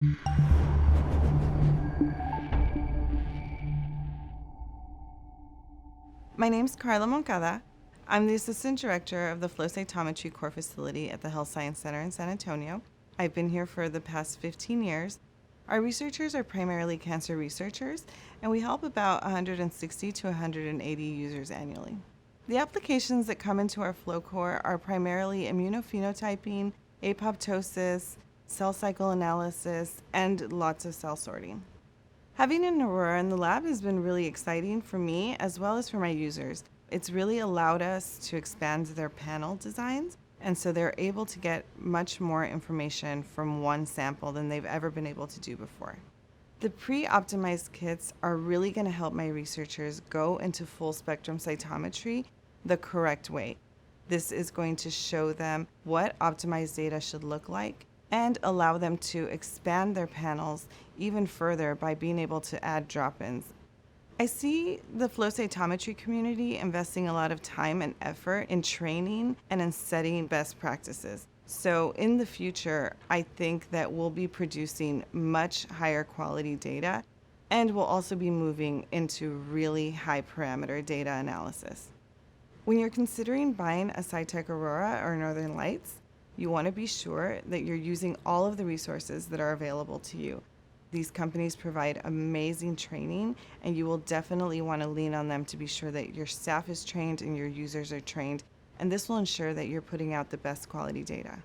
My name's Karla Moncada. I'm the Assistant Director of the Flow Cytometry Core Facility at the Health Science Center in San Antonio. I've been here for the past 15 years. Our researchers are primarily cancer researchers, and we help about 160 to 180 users annually. The applications that come into our flow core are primarily immunophenotyping, apoptosis, cell cycle analysis, and lots of cell sorting. Having an Aurora in the lab has been really exciting for me as well as for my users. It's really allowed us to expand their panel designs, and so they're able to get much more information from one sample than they've ever been able to do before. The pre-optimized kits are really going to help my researchers go into full spectrum cytometry the correct way. This is going to show them what optimized data should look like and allow them to expand their panels even further by being able to add drop-ins. I see the flow cytometry community investing a lot of time and effort in training and in setting best practices. So in the future, I think that we'll be producing much higher quality data, and we'll also be moving into really high parameter data analysis. When you're considering buying a Cytek Aurora or Northern Lights, you want to be sure that you're using all of the resources that are available to you. These companies provide amazing training, and you will definitely want to lean on them to be sure that your staff is trained and your users are trained, and this will ensure that you're putting out the best quality data.